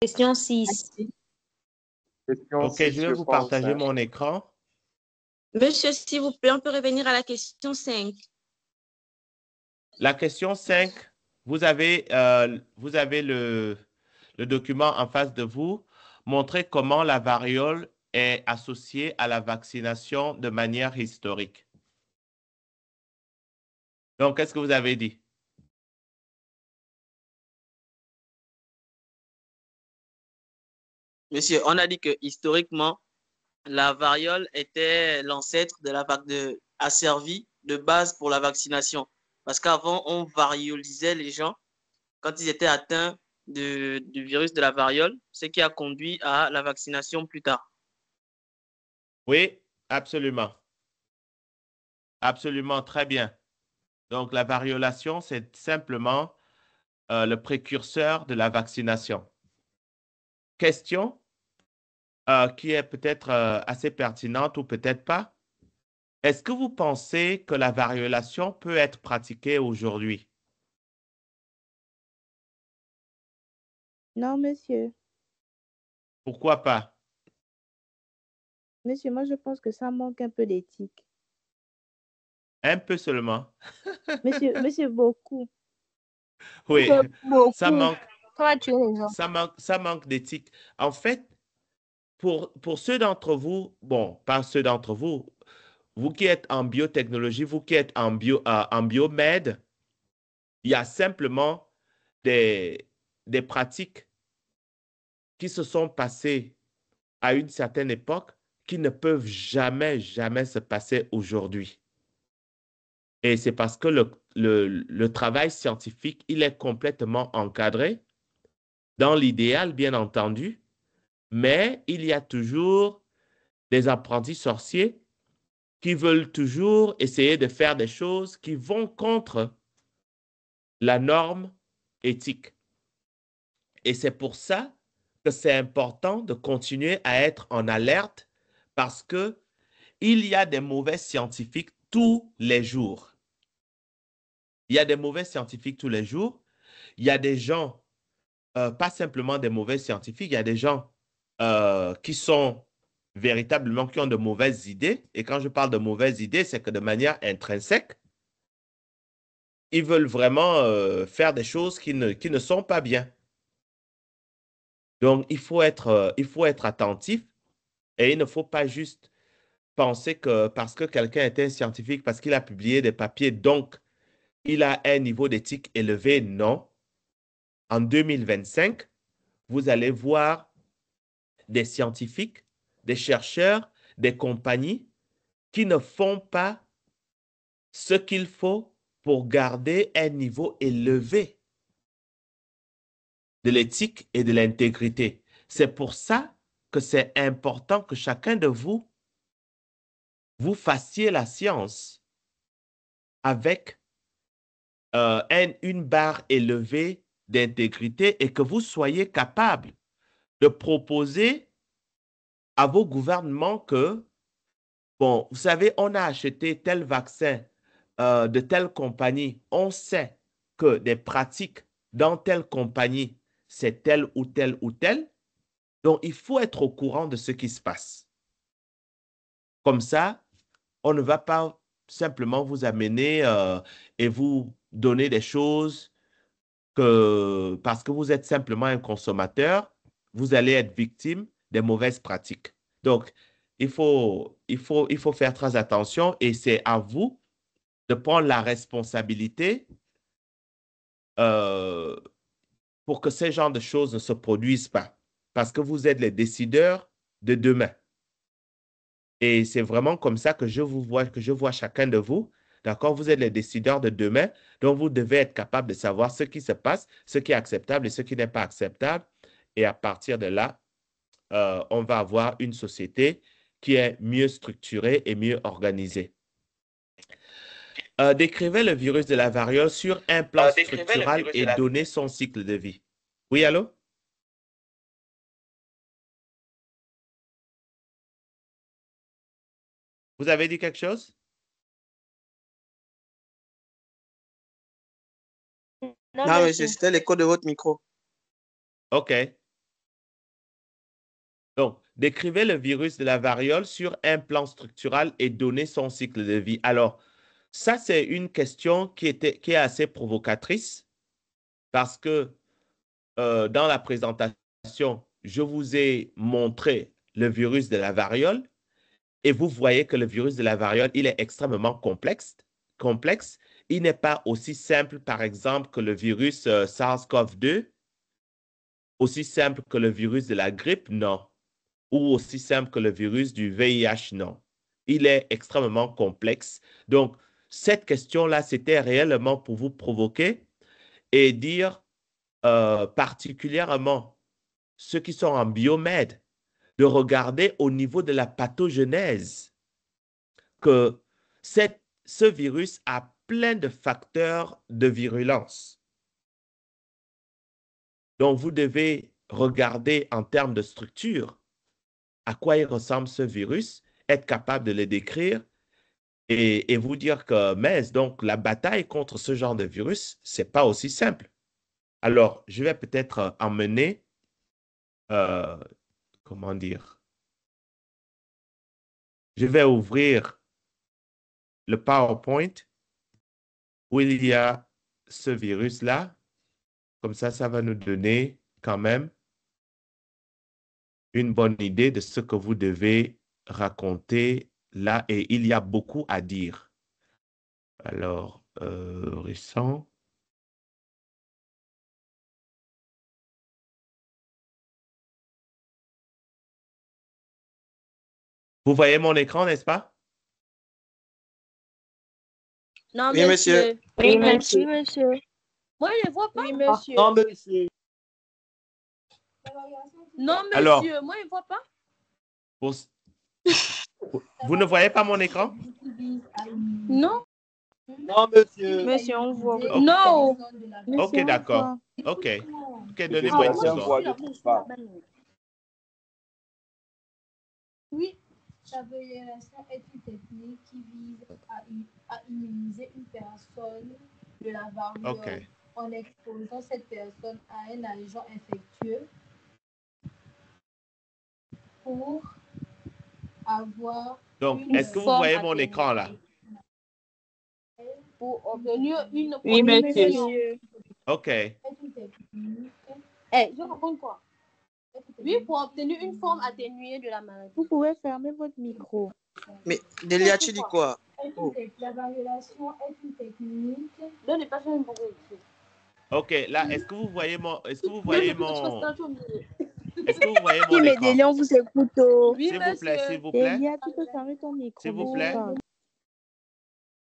Question 6. Question Ok, 6, je vais je vous pense, partager hein. mon écran. Monsieur, s'il vous plaît, on peut revenir à la question 5. La question 5, vous avez le document en face de vous. Montrez comment la variole est associée à la vaccination de manière historique. Donc, qu'est-ce que vous avez dit? Monsieur, on a dit que historiquement, la variole était l'ancêtre de a servi de base pour la vaccination. Parce qu'avant, on variolisait les gens quand ils étaient atteints du virus de la variole, ce qui a conduit à la vaccination plus tard. Oui, absolument. Absolument, très bien. Donc, la variolation, c'est simplement le précurseur de la vaccination. Question qui est peut-être assez pertinente ou peut-être pas. Est-ce que vous pensez que la variolation peut être pratiquée aujourd'hui? Non, monsieur. Pourquoi pas? Monsieur, moi, je pense que ça manque un peu d'éthique. Un peu seulement. Monsieur, beaucoup. Oui, ça Beaucoup. manque, Ça va tuer les gens. ça manque d'éthique. En fait, pour ceux d'entre vous, bon, pas ceux d'entre vous, vous qui êtes en biotechnologie, vous qui êtes en biomède, il y a simplement des pratiques qui se sont passées à une certaine époque qui ne peuvent jamais, jamais se passer aujourd'hui. Et c'est parce que le travail scientifique, il est complètement encadré, dans l'idéal, bien entendu, mais il y a toujours des apprentis sorciers qui veulent toujours essayer de faire des choses qui vont contre la norme éthique. Et c'est pour ça que c'est important de continuer à être en alerte parce que il y a des mauvais scientifiques tous les jours. Il y a des mauvais scientifiques tous les jours. Il y a des gens, pas simplement des mauvais scientifiques, il y a des gens qui sont véritablement, qui ont de mauvaises idées. Et quand je parle de mauvaises idées, c'est que de manière intrinsèque, ils veulent vraiment faire des choses qui ne sont pas bien. Donc, il faut être attentif et il ne faut pas juste penser que parce que quelqu'un est un scientifique, parce qu'il a publié des papiers, donc il a un niveau d'éthique élevé. Non. En 2025, vous allez voir des scientifiques, des chercheurs, des compagnies qui ne font pas ce qu'il faut pour garder un niveau élevé de l'éthique et de l'intégrité. C'est pour ça que c'est important que chacun de vous, vous fassiez la science avec une barre élevée d'intégrité et que vous soyez capable de proposer à vos gouvernements que, bon, vous savez, on a acheté tel vaccin de telle compagnie, on sait que des pratiques dans telle compagnie, c'est tel ou tel ou tel. Donc, il faut être au courant de ce qui se passe. Comme ça, on ne va pas simplement vous amener et vous donner des choses que parce que vous êtes simplement un consommateur, vous allez être victime des mauvaises pratiques. Donc, il faut faire très attention et c'est à vous de prendre la responsabilité euh, pour que ce genre de choses ne se produisent pas. Parce que vous êtes les décideurs de demain. Et c'est vraiment comme ça que je vois chacun de vous. D'accord? Vous êtes les décideurs de demain. Donc, vous devez être capable de savoir ce qui se passe, ce qui est acceptable et ce qui n'est pas acceptable. Et à partir de là, on va avoir une société qui est mieux structurée et mieux organisée. Décrivez le virus de la variole sur un plan structural et donnez son cycle de vie. Oui, allô? Vous avez dit quelque chose? Non, Non, monsieur. monsieur, c'était l'écho de votre micro. OK. Donc, décrivez le virus de la variole sur un plan structural et donnez son cycle de vie. Alors, ça, c'est une question qui est assez provocatrice parce que dans la présentation, je vous ai montré le virus de la variole et vous voyez que le virus de la variole, il est extrêmement complexe. Il n'est pas aussi simple, par exemple, que le virus SARS-CoV-2, aussi simple que le virus de la grippe, non, ou aussi simple que le virus du VIH, non. Il est extrêmement complexe. Donc, cette question-là, c'était réellement pour vous provoquer et dire particulièrement ceux qui sont en biomède, de regarder au niveau de la pathogenèse que ce virus a plein de facteurs de virulence. Donc, vous devez regarder en termes de structure à quoi il ressemble ce virus, être capable de le décrire et vous dire que, mais donc, la bataille contre ce genre de virus, ce n'est pas aussi simple. Alors, je vais peut-être emmener, comment dire, je vais ouvrir le PowerPoint où il y a ce virus-là. Comme ça va nous donner quand même une bonne idée de ce que vous devez raconter là. Et il y a beaucoup à dire. Alors, récent. Vous voyez mon écran, n'est-ce pas? Non, Oui, monsieur. Oui, monsieur. Oui, monsieur. Moi, je ne vois pas. Oui, monsieur. Non, monsieur. Non, monsieur. Alors. Moi, je ne vois pas. Vous ne voyez pas mon écran? Non. Non, monsieur. Monsieur, on voit. Oh. Non. Monsieur, OK, on d'accord. voit. OK. OK, donnez-moi une Sébastien seconde. voit de toute part. Oui, la violation est une technique qui vise à immuniser une personne de la variole OK. en exposant cette personne à un agent infectieux pour avoir Donc, une est-ce que vous forme voyez mon atténuée. écran là? Pour obtenir une Oui, protection. monsieur. OK. Est une technique. Je réponds quoi? Oui, pour obtenir une forme atténuée de la maladie. Vous pouvez fermer votre micro. Mais Delia, tu dis quoi? La variolation est une technique. Donnez pas un bon écrit. OK, là, est-ce que vous voyez mon est-ce que vous voyez Oui, mon mais écran? Delia, on vous écoute. Oui, S'il vous plaît, s'il vous plaît. Delia, tu peux fermer ton micro. S'il vous monsieur, plaît. parle.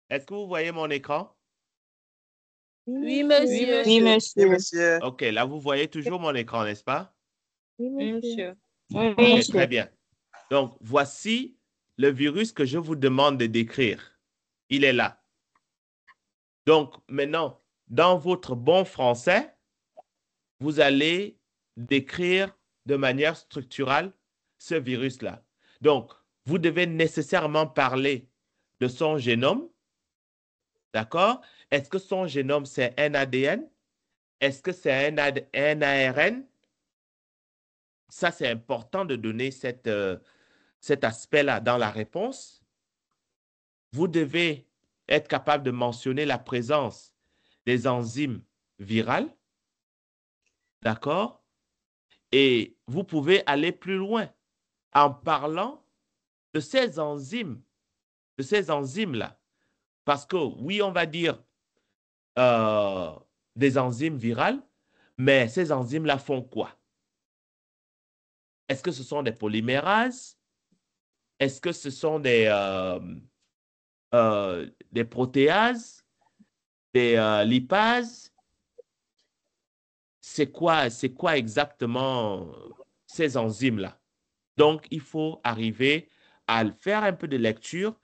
Est-ce que vous voyez mon écran? Oui, monsieur. Oui, Oui, monsieur. monsieur. OK, là, vous voyez toujours mon écran, n'est-ce pas? Oui, monsieur. OK, très bien. Donc, voici le virus que je vous demande de décrire. Il est là. Donc, maintenant, dans votre bon français, vous allez décrire de manière structurale ce virus-là. Donc, vous devez nécessairement parler de son génome. D'accord? Est-ce que son génome, c'est un ADN? Est-ce que c'est un ARN? Ça, c'est important de donner cet aspect-là dans la réponse. Vous devez être capable de mentionner la présence des enzymes virales. D'accord? Et vous pouvez aller plus loin en parlant de ces enzymes-là. Parce que oui, on va dire des enzymes virales, mais ces enzymes-là font quoi? Est-ce que ce sont des polymérases? Est-ce que ce sont des protéases, des lipases? C'est quoi exactement ces enzymes-là? Donc, il faut arriver à faire un peu de lecture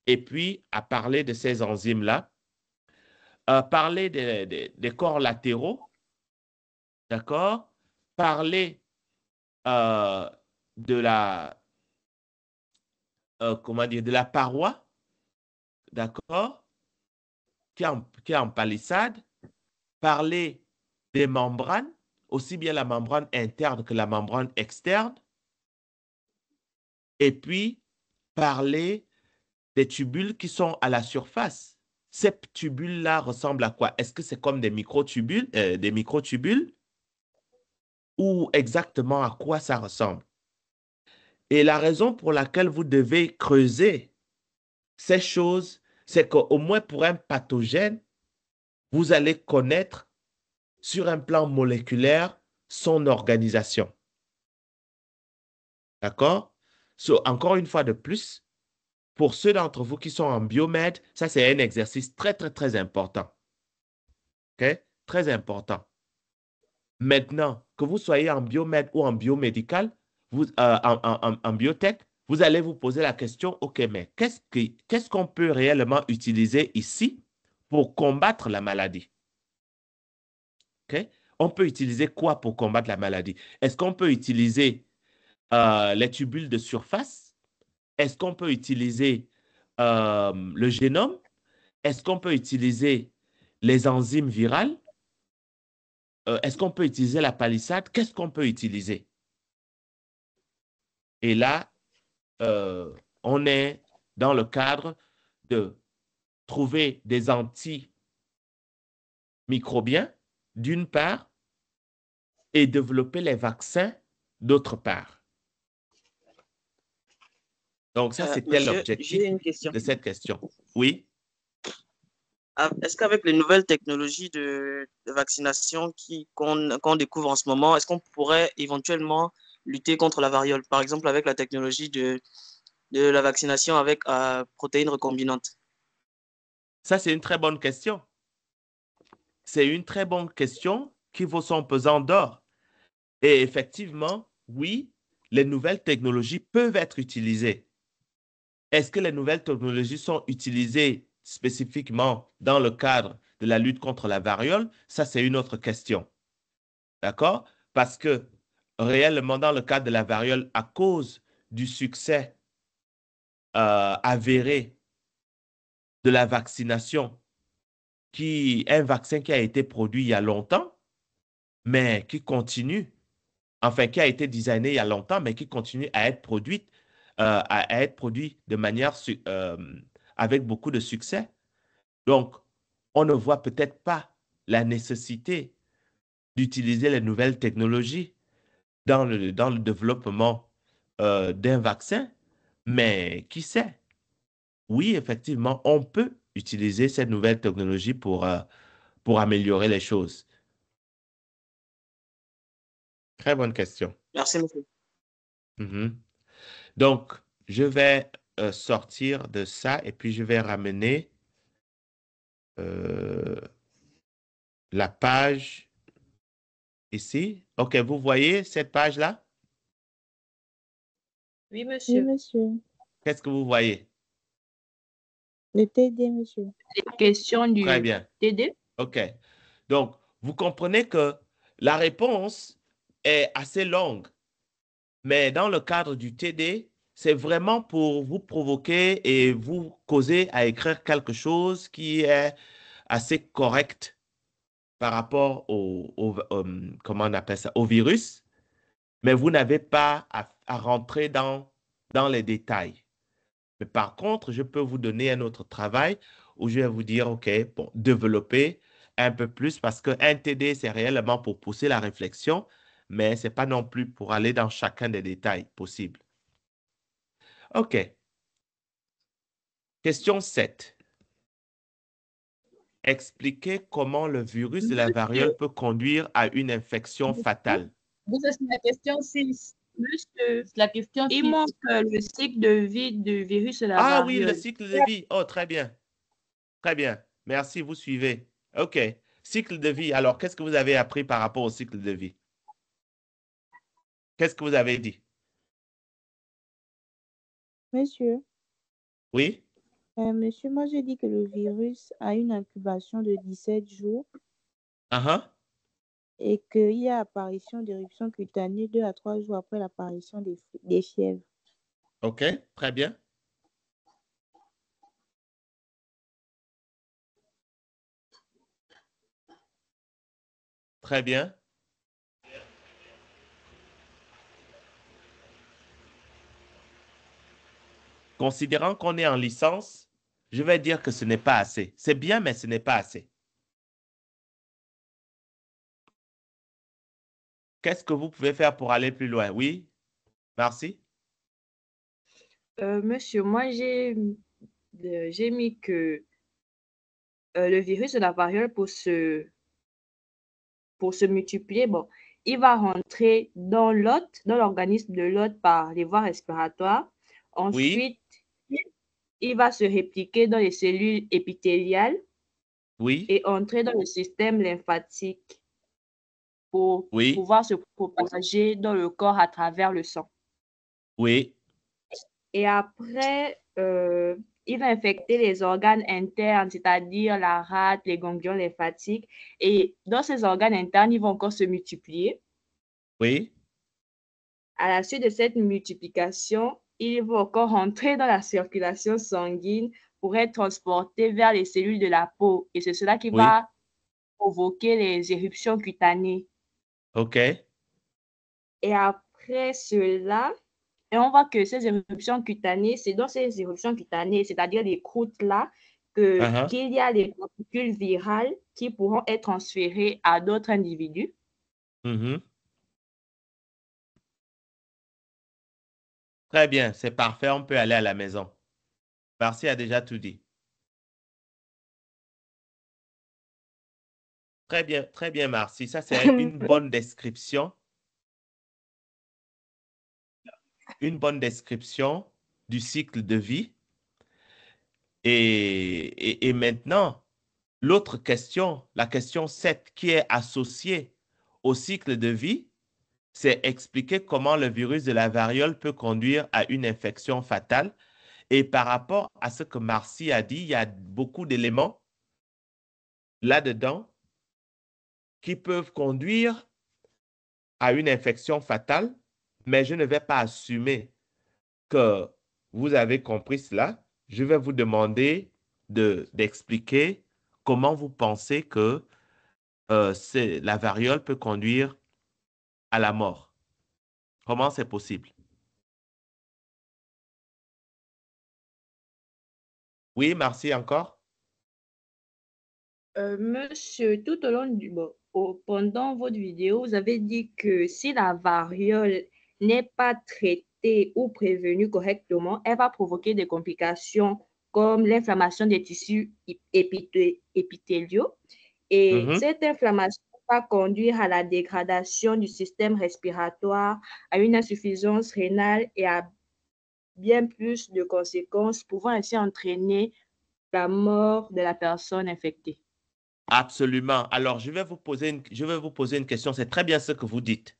et puis à parler de ces enzymes-là. Parler des corps latéraux, d'accord? Parler de la, de la paroi, d'accord? Qui est en palissade. Parler des membranes, aussi bien la membrane interne que la membrane externe. et puis parler des tubules qui sont à la surface. Ces tubules-là ressemblent à quoi? Est-ce que c'est comme des microtubules ou exactement à quoi ça ressemble? Et la raison pour laquelle vous devez creuser ces choses, c'est qu'au moins pour un pathogène, vous allez connaître sur un plan moléculaire son organisation. D'accord? Encore une fois de plus, pour ceux d'entre vous qui sont en biomède, ça c'est un exercice très, très, très important. OK? Très important. Maintenant, que vous soyez en biomède ou en biomédical, en biotech, vous allez vous poser la question, OK, mais qu'est-ce qu'on peut réellement utiliser ici pour combattre la maladie? OK? On peut utiliser quoi pour combattre la maladie? Est-ce qu'on peut utiliser les tubules de surface? Est-ce qu'on peut utiliser le génome? Est-ce qu'on peut utiliser les enzymes virales? Est-ce qu'on peut utiliser la palissade? Qu'est-ce qu'on peut utiliser? Et là, on est dans le cadre de trouver des antimicrobiens, d'une part, et développer les vaccins, d'autre part. Donc, ça, c'était Monsieur, l'objectif j'ai une question. de cette question. Oui? Est-ce qu'avec les nouvelles technologies de vaccination qu'on découvre en ce moment, est-ce qu'on pourrait éventuellement lutter contre la variole, par exemple avec la technologie de la vaccination avec protéines recombinantes? Ça, c'est une très bonne question. C'est une très bonne question qui vaut son pesant d'or. Et effectivement, oui, les nouvelles technologies peuvent être utilisées. Est-ce que les nouvelles technologies sont utilisées spécifiquement dans le cadre de la lutte contre la variole? Ça, c'est une autre question. D'accord? Parce que réellement, dans le cadre de la variole, à cause du succès avéré de la vaccination, un vaccin qui a été produit il y a longtemps, mais qui continue, enfin, qui a été designé il y a longtemps, mais qui continue à être produit de manière avec beaucoup de succès. Donc, on ne voit peut-être pas la nécessité d'utiliser les nouvelles technologies dans le développement d'un vaccin, mais qui sait? Oui, effectivement, on peut utiliser ces nouvelles technologies pour améliorer les choses. Très bonne question. Merci, monsieur. Mhm. Donc, je vais sortir de ça et puis je vais ramener la page ici. OK, vous voyez cette page-là? Oui, Oui, monsieur. monsieur. Qu'est-ce que vous voyez? Le TD, monsieur. Les questions du Très bien. TD. OK. Donc, vous comprenez que la réponse est assez longue, mais dans le cadre du TD, c'est vraiment pour vous provoquer et vous causer à écrire quelque chose qui est assez correct par rapport comment on appelle ça, au virus, mais vous n'avez pas à rentrer dans les détails. Mais par contre, je peux vous donner un autre travail où je vais vous dire, OK, bon, développer un peu plus parce qu'un TD, c'est réellement pour pousser la réflexion, mais ce n'est pas non plus pour aller dans chacun des détails possibles. OK. Question 7. Expliquez comment le virus de la variole peut conduire à une infection fatale. Vous, c'est la question 6. Monsieur, la question Il 6. montre le cycle de vie du virus de la Ah oui, le variole. cycle de vie. Oh, très bien. Très bien. Merci, vous suivez. OK. Cycle de vie. Alors, qu'est-ce que vous avez appris par rapport au cycle de vie? Qu'est-ce que vous avez dit? Monsieur, Oui? monsieur, moi j'ai dit que le virus a une incubation de 17 jours Uh-huh. et qu'il y a apparition d'éruptions cutanées 2 à 3 jours après l'apparition des fièvres. OK. Très bien. Très bien. considérant qu'on est en licence, je vais dire que ce n'est pas assez. C'est bien, mais ce n'est pas assez. Qu'est-ce que vous pouvez faire pour aller plus loin? Oui, merci. Monsieur, moi, j'ai mis que le virus de la variole, pour se multiplier, bon, il va rentrer dans l'hôte, dans l'organisme de l'hôte par les voies respiratoires. Oui, Ensuite, il va se répliquer dans les cellules épithéliales oui, et entrer dans le système lymphatique pour oui, pouvoir se propager dans le corps à travers le sang. oui, Et après, il va infecter les organes internes, c'est-à-dire la rate, les ganglions lymphatiques. Et dans ces organes internes, ils vont encore se multiplier. oui. À la suite de cette multiplication, ils vont encore rentrer dans la circulation sanguine pour être transportés vers les cellules de la peau. Et c'est cela qui Oui. va provoquer les éruptions cutanées. OK. Et après cela, et on voit que ces éruptions cutanées, c'est dans ces éruptions cutanées, c'est-à-dire les croûtes-là, qu'il y a des particules virales qui pourront être transférées à d'autres individus. Mhm. Très bien, c'est parfait, on peut aller à la maison. Merci a déjà tout dit. Très bien, merci. Ça, c'est une bonne description. Une bonne description du cycle de vie. Et maintenant, l'autre question, la question 7, qui est associée au cycle de vie, c'est expliquer comment le virus de la variole peut conduire à une infection fatale. Et par rapport à ce que Marcy a dit, il y a beaucoup d'éléments là-dedans qui peuvent conduire à une infection fatale, mais je ne vais pas assumer que vous avez compris cela. Je vais vous demander d'expliquer comment vous pensez que la variole peut conduire à la mort. Comment c'est possible? Oui, Marcy, encore? Monsieur, tout au long pendant votre vidéo, vous avez dit que si la variole n'est pas traitée ou prévenue correctement, elle va provoquer des complications comme l'inflammation des tissus épithéliaux. Et cette inflammation va conduire à la dégradation du système respiratoire, à une insuffisance rénale et à bien plus de conséquences, pouvant ainsi entraîner la mort de la personne infectée. Absolument. Alors, je vais vous poser une question. C'est très bien ce que vous dites.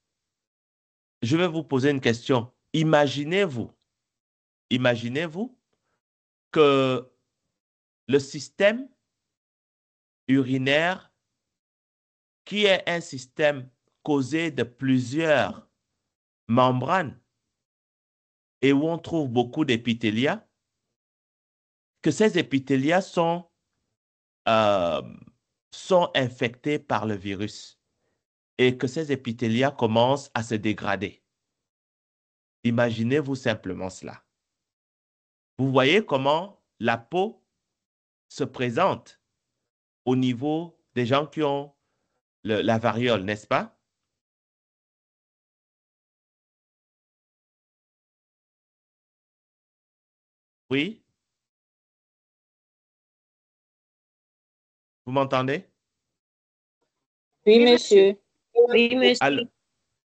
Je vais vous poser une question. Imaginez-vous que le système urinaire, qui est un système causé de plusieurs membranes et où on trouve beaucoup d'épithélia, que ces épithélias sont infectés par le virus et que ces épithélias commencent à se dégrader. Imaginez-vous simplement cela. Vous voyez comment la peau se présente au niveau des gens qui ont la variole, n'est-ce pas? Oui? Vous m'entendez? Oui, monsieur. Oui, monsieur.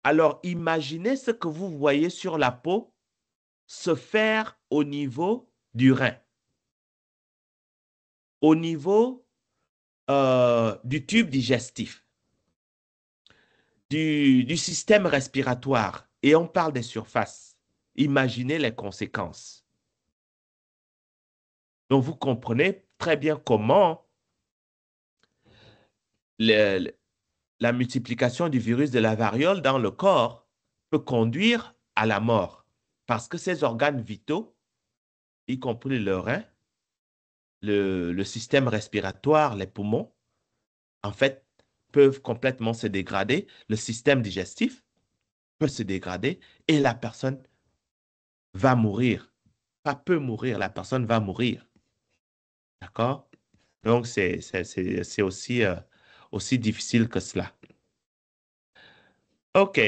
Alors, imaginez ce que vous voyez sur la peau se faire au niveau du rein, au niveau du tube digestif, du système respiratoire, et on parle des surfaces. Imaginez les conséquences. Donc, vous comprenez très bien comment la multiplication du virus de la variole dans le corps peut conduire à la mort parce que ces organes vitaux, y compris le rein, le système respiratoire, les poumons, en fait, peuvent complètement se dégrader. Le système digestif peut se dégrader et la personne va mourir pas peut mourir, la personne va mourir. D'accord? Donc, c'est aussi, aussi difficile que cela. OK.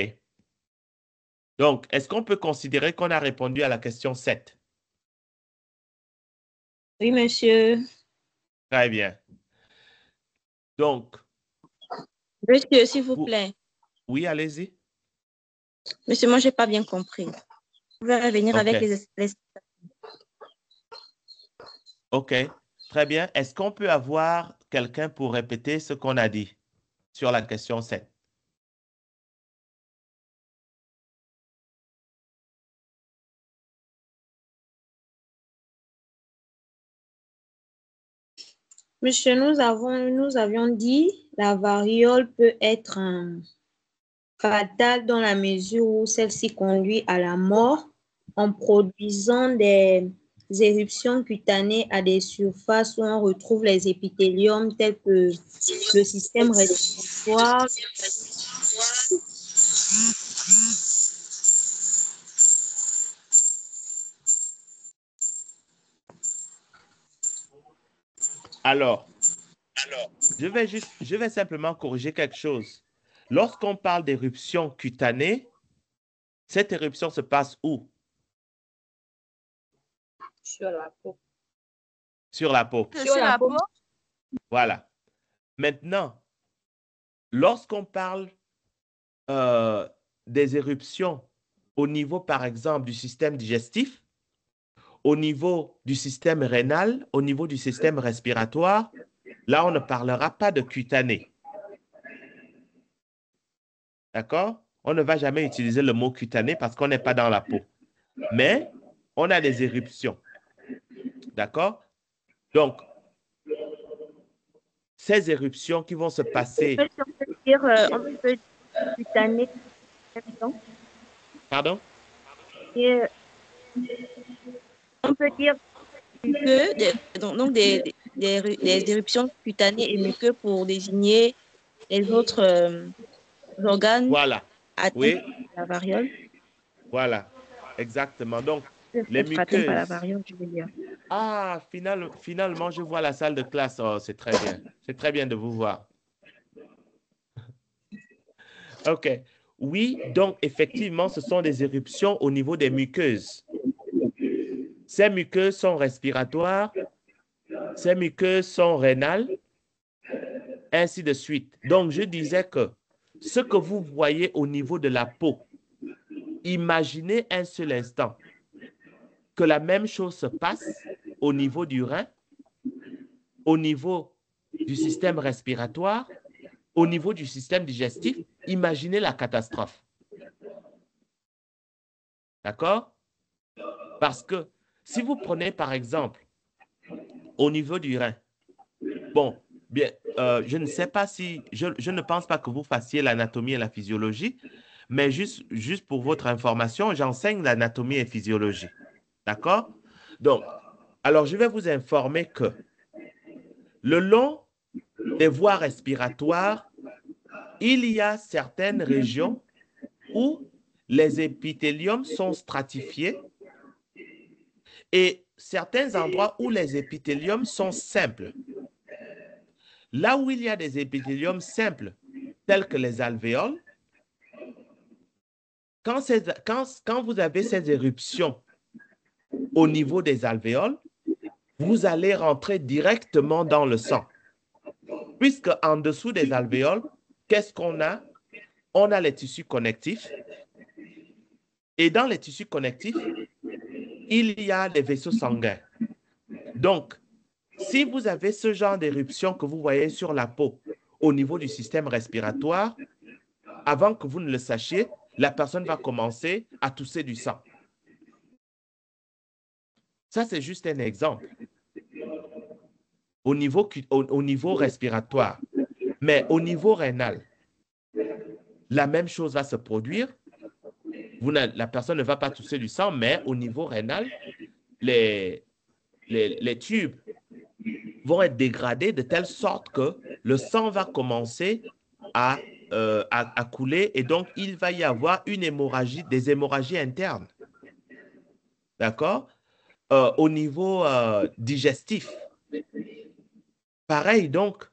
Donc, est-ce qu'on peut considérer qu'on a répondu à la question 7? Oui, monsieur. Très bien. Donc, Monsieur, s'il vous vous- plaît. oui, allez-y. Monsieur, moi, je n'ai pas bien compris. Vous pouvez revenir OK. avec les... OK. Très bien. Est-ce qu'on peut avoir quelqu'un pour répéter ce qu'on a dit sur la question 7? Monsieur, nous avions dit la variole peut être fatale dans la mesure où celle-ci conduit à la mort en produisant des éruptions cutanées à des surfaces où on retrouve les épithéliums tels que le système respiratoire. Alors, je vais simplement corriger quelque chose. Lorsqu'on parle d'éruption cutanée, cette éruption se passe où? Sur la peau. Sur la peau. Sur la peau. Voilà. Maintenant, lorsqu'on parle des éruptions au niveau, par exemple, du système digestif, au niveau du système rénal, au niveau du système respiratoire, là, on ne parlera pas de cutané. D'accord? On ne va jamais utiliser le mot cutané parce qu'on n'est pas dans la peau. Mais on a des éruptions. D'accord? Donc, ces éruptions qui vont se passer. On peut dire cutané. Pardon? Et, on peut dire des éruptions cutanées et muqueuses pour désigner les autres organes Voilà. atteints Oui, par la variole. voilà. Exactement. Donc, les Atteints par la muqueuses. variole, je veux dire. Ah, finalement, je vois la salle de classe. Oh, c'est très bien. C'est très bien de vous voir. OK. Oui, donc effectivement, ce sont des éruptions au niveau des muqueuses. Ces muqueuses sont respiratoires, ces muqueuses sont rénales, ainsi de suite. Donc, je disais que ce que vous voyez au niveau de la peau, imaginez un seul instant que la même chose se passe au niveau du rein, au niveau du système respiratoire, au niveau du système digestif. Imaginez la catastrophe. D'accord? Parce que si vous prenez par exemple au niveau du rein, bon, bien, je ne sais pas si, je ne pense pas que vous fassiez l'anatomie et la physiologie, mais juste pour votre information, j'enseigne l'anatomie et physiologie. D'accord? Donc, alors je vais vous informer que le long des voies respiratoires, il y a certaines régions où les épithéliums sont stratifiés et certains endroits où les épithéliums sont simples. Là où il y a des épithéliums simples, tels que les alvéoles, quand vous avez ces éruptions au niveau des alvéoles, vous allez rentrer directement dans le sang. Puisque en dessous des alvéoles, qu'est-ce qu'on a? On a les tissus connectifs. Et dans les tissus connectifs, il y a les vaisseaux sanguins. Donc, si vous avez ce genre d'éruption que vous voyez sur la peau au niveau du système respiratoire, avant que vous ne le sachiez, la personne va commencer à tousser du sang. Ça, c'est juste un exemple au niveau respiratoire. Mais au niveau rénal, la même chose va se produire. La personne ne va pas tousser du sang, mais au niveau rénal, les tubes vont être dégradés de telle sorte que le sang va commencer à couler et donc il va y avoir une hémorragie, des hémorragies internes. D'accord? au niveau digestif. Pareil, donc,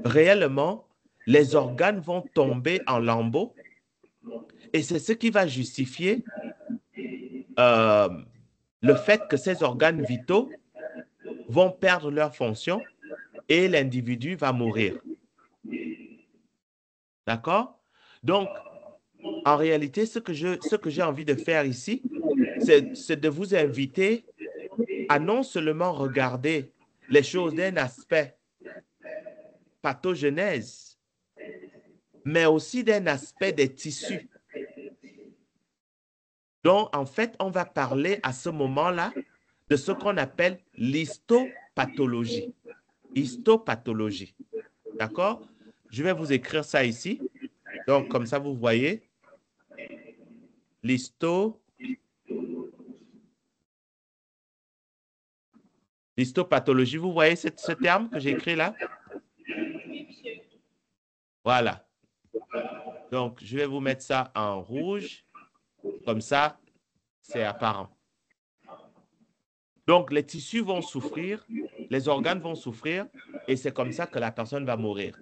réellement, les organes vont tomber en lambeaux et c'est ce qui va justifier le fait que ces organes vitaux vont perdre leur fonction et l'individu va mourir. D'accord? Donc, en réalité, ce que j'ai envie de faire ici, c'est de vous inviter à non seulement regarder les choses d'un aspect pathogenèse, mais aussi d'un aspect des tissus. Donc, en fait, on va parler à ce moment-là de ce qu'on appelle l'histopathologie. Histopathologie. D'accord? Je vais vous écrire ça ici. Donc, comme ça, vous voyez. L'histopathologie. Vous voyez ce terme que j'ai écrit là? Voilà. Donc, je vais vous mettre ça en rouge. Comme ça, c'est apparent. Donc, les tissus vont souffrir, les organes vont souffrir, et c'est comme ça que la personne va mourir.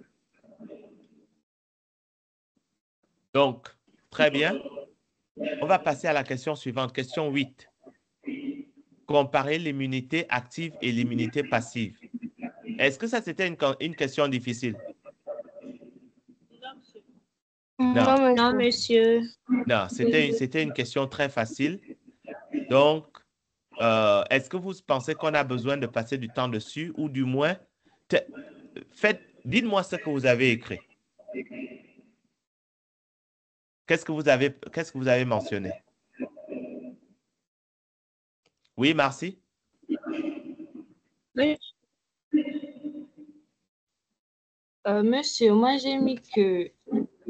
Donc, très bien. On va passer à la question suivante, question 8. Comparer l'immunité active et l'immunité passive. Est-ce que ça, c'était une question difficile? Non. Non, monsieur. Non, c'était une question très facile. Donc, est-ce que vous pensez qu'on a besoin de passer du temps dessus ou du moins, dites-moi ce que vous avez écrit. Qu'est-ce que vous avez mentionné? Oui, Marcy? Oui. Monsieur, moi j'ai mis que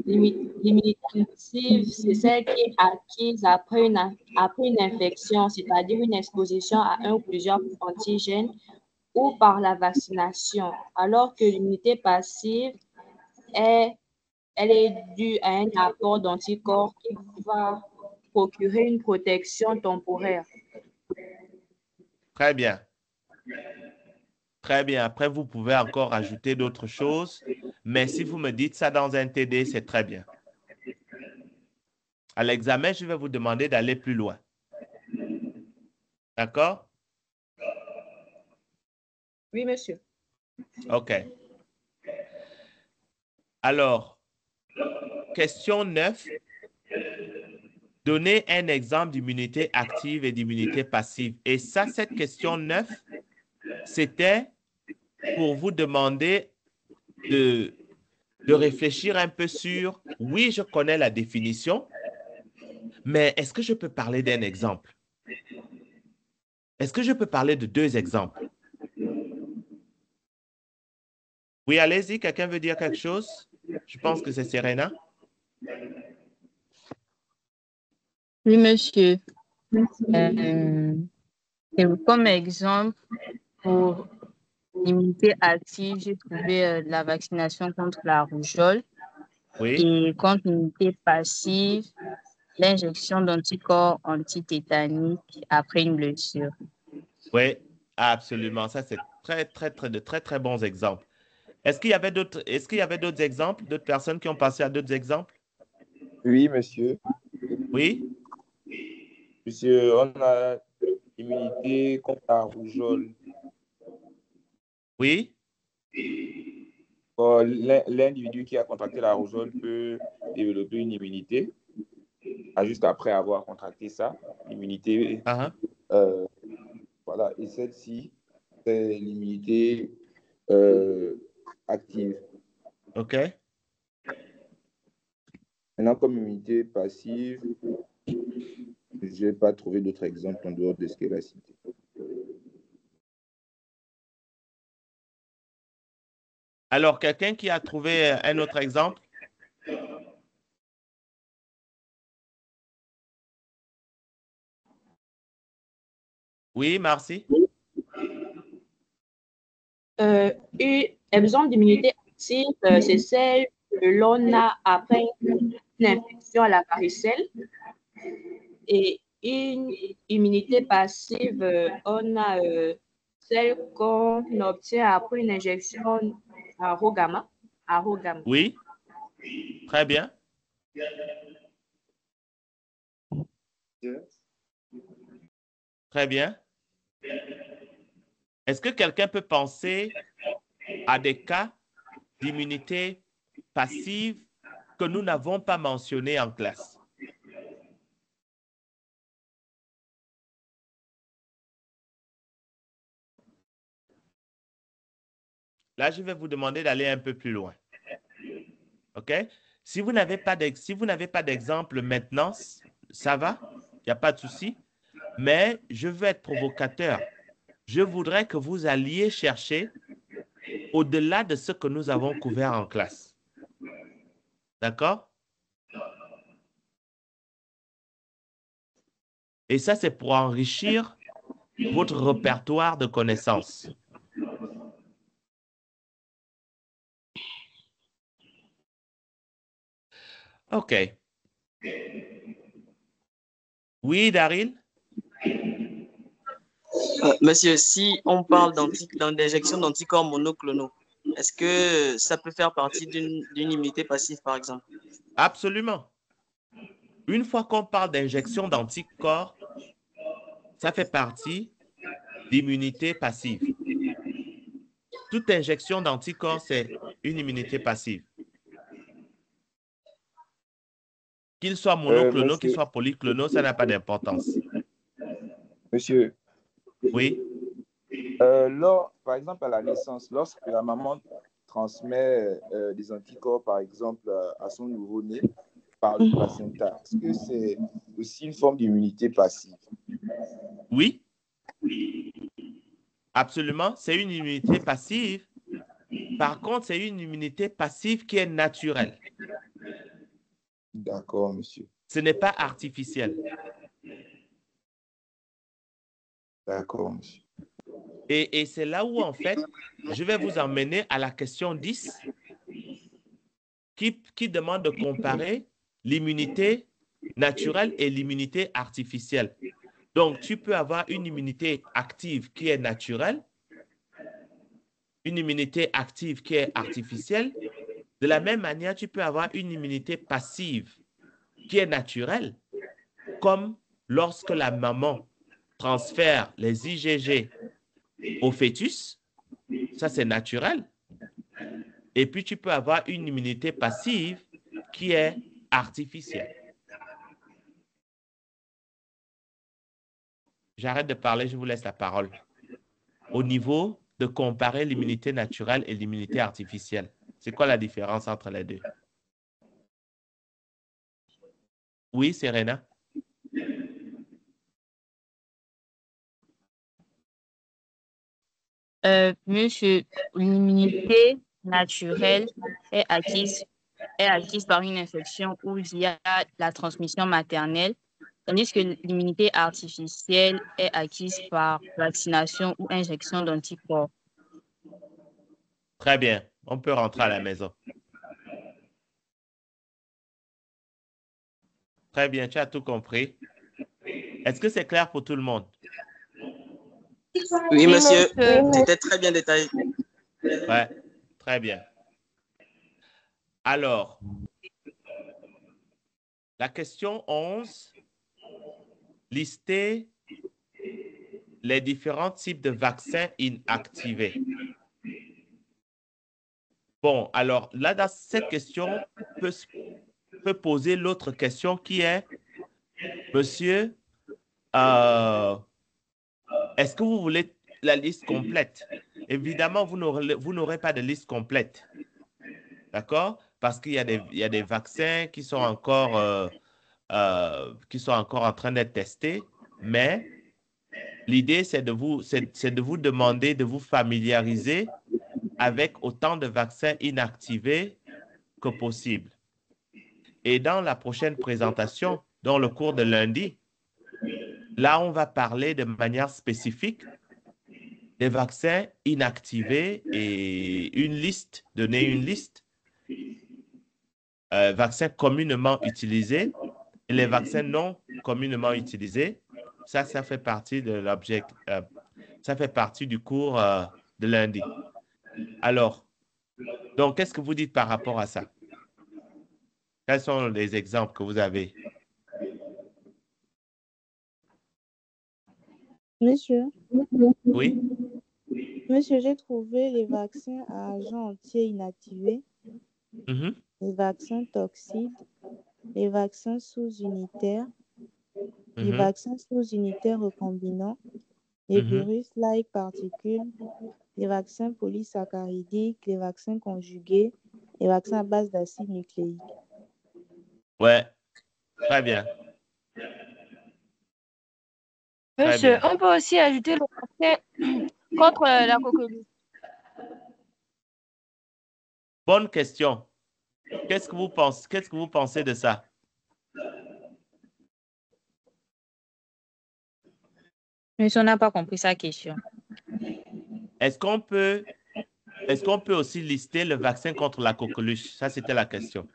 l'immunité active, c'est celle qui est acquise après une infection, c'est-à-dire une exposition à un ou plusieurs antigènes ou par la vaccination, alors que l'immunité passive, elle est due à un apport d'anticorps qui va procurer une protection temporaire. Très bien. Très bien. Après, vous pouvez encore ajouter d'autres choses, mais si vous me dites ça dans un TD, c'est très bien. À l'examen, je vais vous demander d'aller plus loin. D'accord? Oui, monsieur. OK. Alors, question 9. Donnez un exemple d'immunité active et d'immunité passive. Et ça, cette question 9, c'était pour vous demander de réfléchir un peu sur, oui, je connais la définition, mais est-ce que je peux parler d'un exemple? Est-ce que je peux parler de 2 exemples? Oui, allez-y, quelqu'un veut dire quelque chose? Je pense que c'est Serena. Oui, monsieur. Comme exemple, pour l'immunité active, j'ai trouvé la vaccination contre la rougeole. Oui. Et contre l'immunité passive, l'injection d'anticorps antitétaniques après une blessure. Oui, absolument. Ça, c'est de très bons exemples. Est-ce qu'il y avait d'autres exemples, d'autres personnes qui ont passé à d'autres exemples? Oui, monsieur. Oui? Monsieur, on a l'immunité contre la rougeole. Oui? L'individu qui a contracté la rougeole peut développer une immunité juste après avoir contracté ça, l'immunité. Voilà, et celle-ci, c'est l'immunité active. OK. Maintenant, comme immunité passive, je n'ai pas trouvé d'autres exemples en dehors de ce qu'elle a cité. Alors, quelqu'un qui a trouvé un autre exemple? Oui, Marcy? Exemple d'immunité active, c'est celle que l'on a après une infection à la varicelle. Et une immunité passive, on a celle qu'on obtient après une injection à Rogama. Oui, très bien. Très bien. Est-ce que quelqu'un peut penser à des cas d'immunité passive que nous n'avons pas mentionnés en classe? Là, je vais vous demander d'aller un peu plus loin. OK? Si vous n'avez pas d'exemple maintenant, ça va, il n'y a pas de souci. Mais je veux être provocateur. Je voudrais que vous alliez chercher au-delà de ce que nous avons couvert en classe. D'accord? Et ça, c'est pour enrichir votre répertoire de connaissances. OK. Oui, Daryl? Monsieur, si on parle d'injection d'anticorps monoclonaux, est-ce que ça peut faire partie d'une immunité passive, par exemple? Absolument. Une fois qu'on parle d'injection d'anticorps, ça fait partie d'immunité passive. Toute injection d'anticorps, c'est une immunité passive. Qu'il soit monoclonaux, qu'il soit polyclonaux, ça n'a pas d'importance. Monsieur, Oui. Par exemple, à la naissance, lorsque la maman transmet des anticorps, par exemple, à son nouveau-né par le placenta, est-ce que c'est aussi une forme d'immunité passive? Oui. Absolument, c'est une immunité passive. Par contre, c'est une immunité passive qui est naturelle. D'accord, monsieur. Ce n'est pas artificiel. D'accord, monsieur. Et c'est là où, en fait, je vais vous emmener à la question 10 qui demande de comparer l'immunité naturelle et l'immunité artificielle. Donc, tu peux avoir une immunité active qui est naturelle, une immunité active qui est artificielle. De la même manière, tu peux avoir une immunité passive qui est naturelle, comme lorsque la maman transfère les IgG au fœtus, ça c'est naturel. Et puis tu peux avoir une immunité passive qui est artificielle. J'arrête de parler, je vous laisse la parole. Au niveau de comparer l'immunité naturelle et l'immunité artificielle, c'est quoi la différence entre les deux? Oui, Serena? Monsieur, l'immunité naturelle est acquise par une infection ou via la transmission maternelle, tandis que l'immunité artificielle est acquise par vaccination ou injection d'anticorps. Très bien, on peut rentrer à la maison. Très bien, tu as tout compris. Est-ce que c'est clair pour tout le monde? Oui, monsieur, c'était très bien détaillé. Ouais, très bien. Alors, la question 11, listez les différents types de vaccins inactivés. Bon, alors là, dans cette question, peut poser l'autre question qui est, monsieur, est-ce que vous voulez la liste complète? Évidemment, vous n'aurez pas de liste complète. D'accord? Parce qu'il y a des vaccins qui sont encore en train d'être testés, mais l'idée, c'est de vous demander de vous familiariser avec autant de vaccins inactivés que possible. Et dans la prochaine présentation, dans le cours de lundi, là, on va parler de manière spécifique des vaccins inactivés et donner une liste, vaccins communément utilisés et les vaccins non communément utilisé. Ça fait partie de l'objet, ça fait partie du cours de lundi. Alors, donc, qu'est-ce que vous dites par rapport à ça? Quels sont les exemples que vous avez? Monsieur, Oui? monsieur, j'ai trouvé les vaccins à agents entiers inactivés, Mhm. les vaccins toxiques, les vaccins sous-unitaires, les Mhm. vaccins sous-unitaires recombinants, les Mhm. virus-like particules, les vaccins polysaccharidiques, les vaccins conjugués, les vaccins à base d'acide nucléique. Ouais, très bien. Très Monsieur, bien. on peut aussi ajouter le vaccin contre la coqueluche. Bonne question. Qu'est-ce que vous pensez? Qu'est-ce que vous pensez de ça? Monsieur, on n'a pas compris sa question. Est-ce qu'on peut aussi lister le vaccin contre la coqueluche? Ça, c'était la question.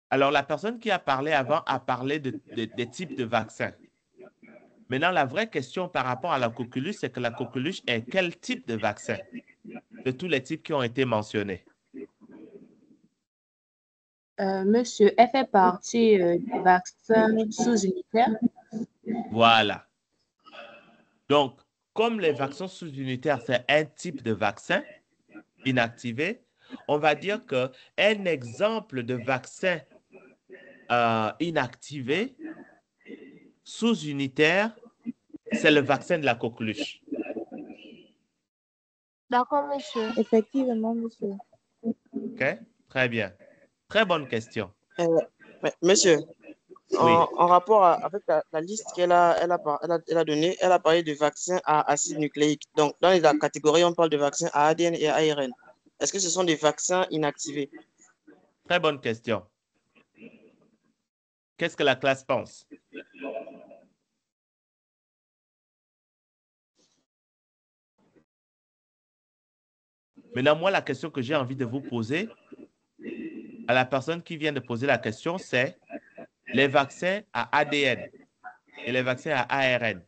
Alors, la personne qui a parlé avant a parlé des types de vaccins. Maintenant, la vraie question par rapport à la coqueluche, c'est que la coqueluche est quel type de vaccin de tous les types qui ont été mentionnés? Monsieur, elle fait partie des vaccins sous-unitaires. Voilà. Donc, comme les vaccins sous-unitaires, c'est un type de vaccin inactivé, on va dire qu'un exemple de vaccin inactivé sous-unitaire, c'est le vaccin de la coqueluche. D'accord, monsieur. Effectivement, monsieur. OK? Très bien. Très bonne question. Monsieur, Oui. en rapport avec la liste qu'elle a donnée, elle a parlé de vaccins à acide nucléique. Donc, dans la catégorie, on parle de vaccins à ADN et à ARN. Est-ce que ce sont des vaccins inactivés? Très bonne question. Qu'est-ce que la classe pense? Maintenant, moi, la question que j'ai envie de vous poser à la personne qui vient de poser la question, c'est les vaccins à ADN et les vaccins à ARN.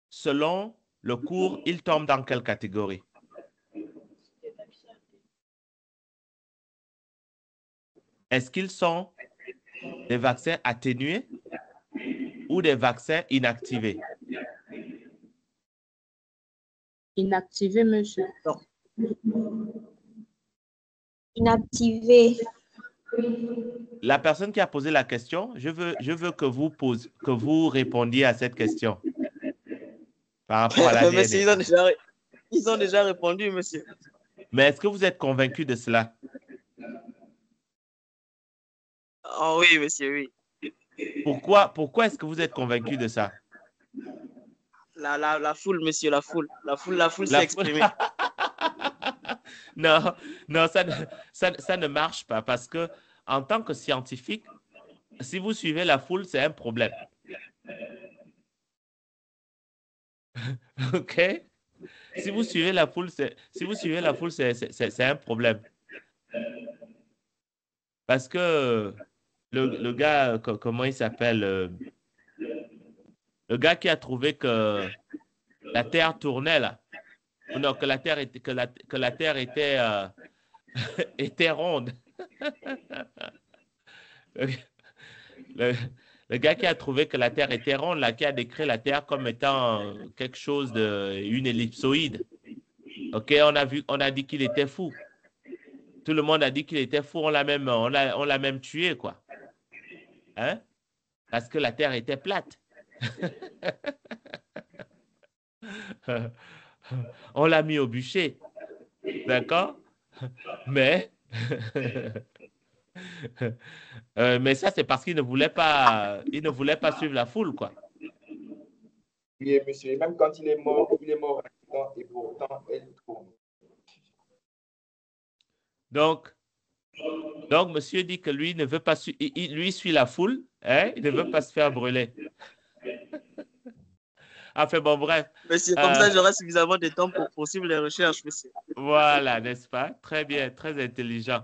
Selon le cours, ils tombent dans quelle catégorie? Est-ce qu'ils sont des vaccins atténués ou des vaccins inactivés? Inactivés, monsieur. Inactivé. La personne qui a posé la question, je veux que vous répondiez à cette question par rapport à l'ADN. Monsieur, ils ont déjà répondu, monsieur. Mais est-ce que vous êtes convaincu de cela? Oh oui, monsieur, oui. Pourquoi est-ce que vous êtes convaincu de ça? La foule, monsieur, la foule. La foule La s'est foule. exprimée. Non, ça ne marche pas parce que en tant que scientifique, si vous suivez la foule, c'est un problème. OK? Si vous suivez la foule, c'est un problème. Parce que le gars, comment il s'appelle? Le gars qui a trouvé que la Terre tournait là. Non, que la Terre était, était ronde. Le gars qui a trouvé que la Terre était ronde, là, qui a décrit la Terre comme étant quelque chose une ellipsoïde. OK, on a dit qu'il était fou. Tout le monde a dit qu'il était fou, on l'a même tué, quoi. Hein? Parce que la Terre était plate. On l'a mis au bûcher. D'accord? Mais, mais ça, c'est parce qu'il ne voulait pas suivre la foule, quoi. Oui, monsieur. Et même quand il est mort et pourtant, elle tourne. Donc, monsieur dit que lui ne veut pas lui suit la foule, hein? Il ne veut pas se faire brûler. Enfin bon, bref. Monsieur, comme ça, j'aurai suffisamment de temps pour poursuivre les recherches, monsieur. Voilà, n'est-ce pas? Très bien, très intelligent.